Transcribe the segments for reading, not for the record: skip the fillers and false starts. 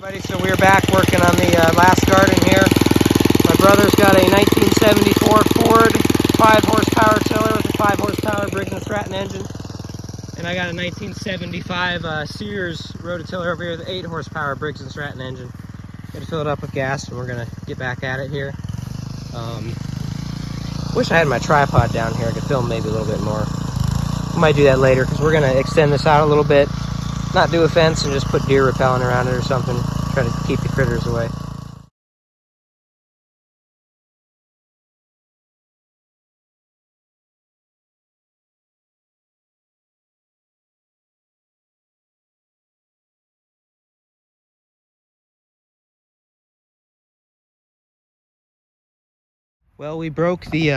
So we're back working on the last garden here. My brother's got a 1974 Ford 5 horsepower tiller with a 5 horsepower Briggs & Stratton engine. And I got a 1975 Sears rototiller over here with an 8 horsepower Briggs & Stratton engine. Got to fill it up with gas and we're going to get back at it here. Wish I had my tripod down here. I could film maybe a little bit more. We might do that later because we're going to extend this out a little bit. Not do a fence and just put deer repellent around it or something. Try to keep the critters away. Well, we broke the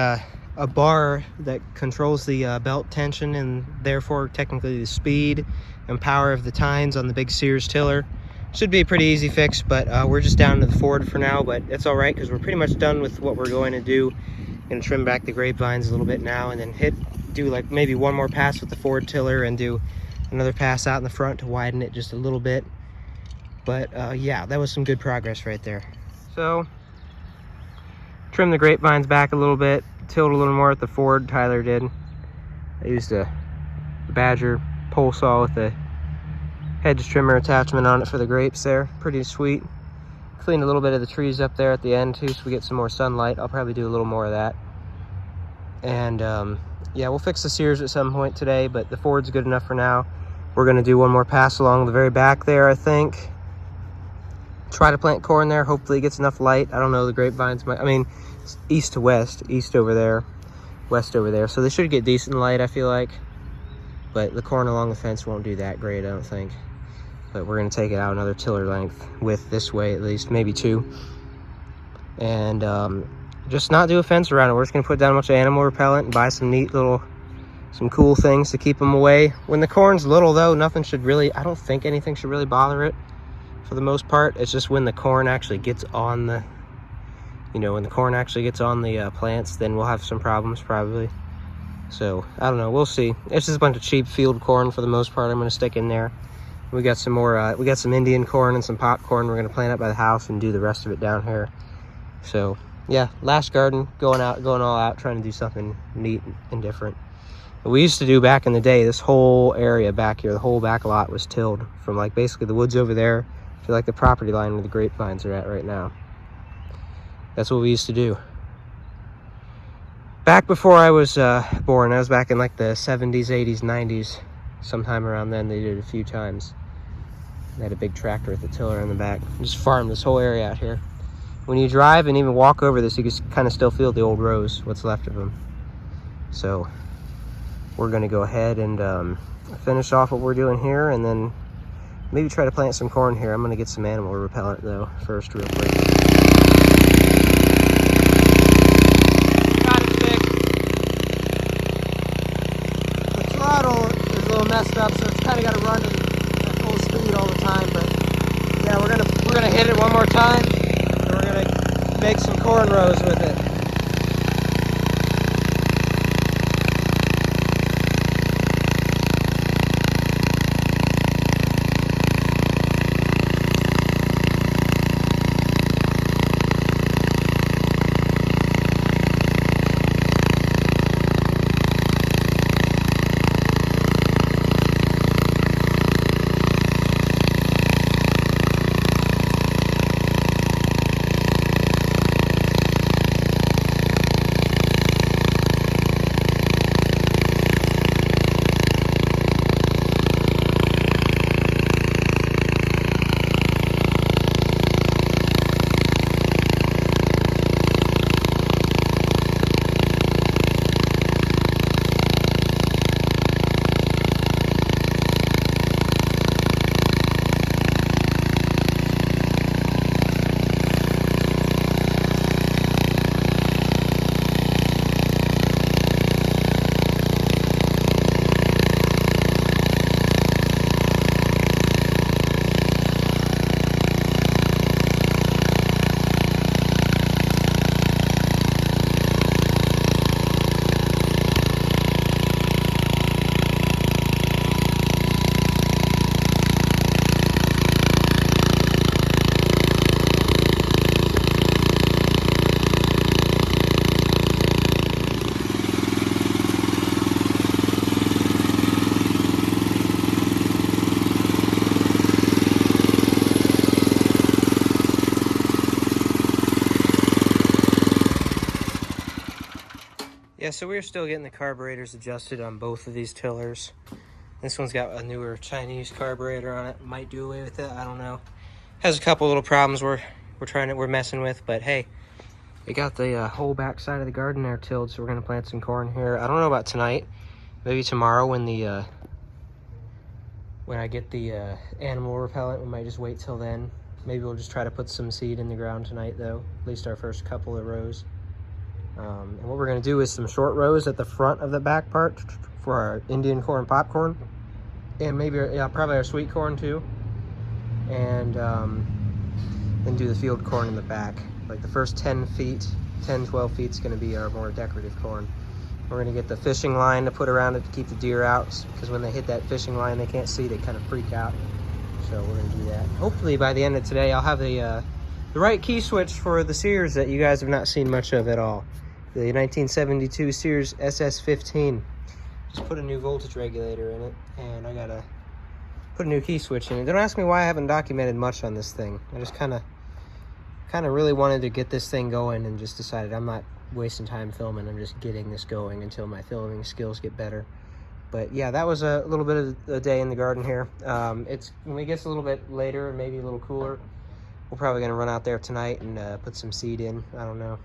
a bar that controls the belt tension and therefore technically the speed and power of the tines on the big Sears tiller. Should be a pretty easy fix, but we're just down to the Ford for now, but it's all right because we're pretty much done with what we're going to do. Gonna trim back the grapevines a little bit now and then do like maybe one more pass with the Ford tiller and do another pass out in the front to widen it just a little bit. But yeah, that was some good progress right there. So trim the grapevines back a little bit, tilled a little more at the Ford, Tyler did. I used a Badger pole saw with a hedge trimmer attachment on it for the grapes there. Pretty sweet. Cleaned a little bit of the trees up there at the end too so we get some more sunlight. I'll probably do a little more of that. And yeah, we'll fix the Sears at some point today, but the Ford's good enough for now. We're gonna do one more pass along the very back there, I think. Try to plant corn there, hopefully it gets enough light. I don't know, the grapevines might, I mean, it's east to west, east over there, west over there. So they should get decent light, I feel like. But the corn along the fence won't do that great, I don't think. But we're gonna take it out another tiller length width this way at least, maybe 2. And just not do a fence around it. We're just gonna put down a bunch of animal repellent and buy some neat little, some cool things to keep them away. When the corn's little though, nothing should really, I don't think anything should really bother it for the most part. It's just when the corn actually gets on the, you know, when the corn actually gets on the plants, then we'll have some problems probably. So I don't know, we'll see. It's just a bunch of cheap field corn for the most part I'm gonna stick in there. We got some more, we got some Indian corn and some popcorn we're gonna plant up by the house and do the rest of it down here. So yeah, last garden, going all out, trying to do something neat and different. We used to do back in the day, this whole area back here, the whole back lot was tilled from like basically the woods over there to like the property line where the grapevines are at right now. That's what we used to do. Back before I was born, I was back in like the 70s, 80s, 90s. Sometime around then, they did it a few times. They had a big tractor with a tiller in the back. Just farmed this whole area out here. When you drive and even walk over this, you can kind of still feel the old rows, what's left of them. So we're gonna go ahead and finish off what we're doing here and then maybe try to plant some corn here. I'm gonna get some animal repellent though first real quick. Got it fixed. The throttle is a little messed up, so it's kind of got to run at full speed all the time. But yeah, we're gonna hit it one more time, and we're gonna make some corn rows with it. Yeah, so we're still getting the carburetors adjusted on both of these tillers. This one's got a newer Chinese carburetor on it. Might do away with it, I don't know. Has a couple little problems we're messing with, but hey, we got the whole back side of the garden there tilled, so we're gonna plant some corn here. I don't know about tonight. Maybe tomorrow when I get the animal repellent, we might just wait till then. Maybe we'll just try to put some seed in the ground tonight though, at least our first couple of rows. And what we're gonna do is some short rows at the front of the back part for our Indian corn popcorn, and maybe probably our sweet corn too. And then do the field corn in the back. Like the first 10 feet, 10, 12 feet is gonna be our more decorative corn. We're gonna get the fishing line to put around it to keep the deer out, because when they hit that fishing line, they can't see, they kind of freak out. So we're gonna do that. Hopefully by the end of today, I'll have the right key switch for the Sears that you guys have not seen much of at all. The 1972 Sears SS15. Just put a new voltage regulator in it, and I gotta put a new key switch in it. Don't ask me why I haven't documented much on this thing. I just kind of really wanted to get this thing going, and just decided I'm not wasting time filming. I'm just getting this going until my filming skills get better. But yeah, that was a little bit of a day in the garden here. It's when it gets a little bit later and maybe a little cooler, we're probably gonna run out there tonight and put some seed in. I don't know.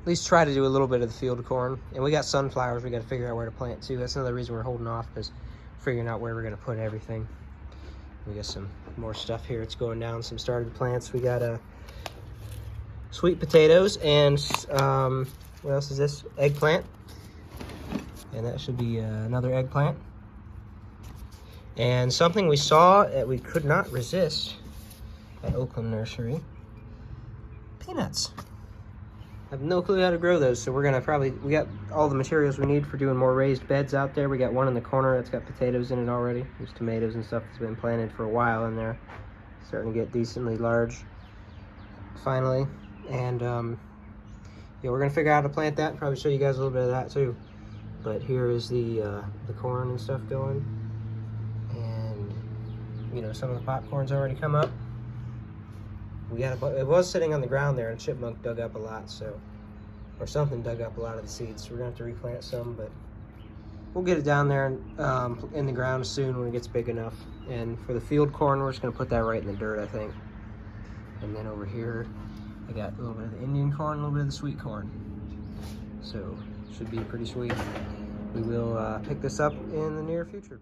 At least try to do a little bit of the field corn. And we got sunflowers we got to figure out where to plant too. That's another reason we're holding off, because figuring out where we're gonna put everything. We got some more stuff here. It's going down, some started plants. We got sweet potatoes and what else is this? Eggplant. And that should be another eggplant. And something we saw that we could not resist at Oakland Nursery. Peanuts. I have no clue how to grow those, so we're gonna we got all the materials we need for doing more raised beds out there. We got one in the corner that's got potatoes in it already. There's tomatoes and stuff that's been planted for a while in there. Starting to get decently large, finally. And yeah, we're gonna figure out how to plant that and probably show you guys a little bit of that too. But here is the corn and stuff going. And you know, some of the popcorn's already come up. It was sitting on the ground there, and chipmunk dug up a lot, so, or something dug up a lot of the seeds, so we're gonna have to replant some, but we'll get it down there in the ground soon when it gets big enough. And for the field corn, we're just gonna put that right in the dirt, I think. And then over here, I got a little bit of the Indian corn, a little bit of the sweet corn. So, should be pretty sweet. We will pick this up in the near future.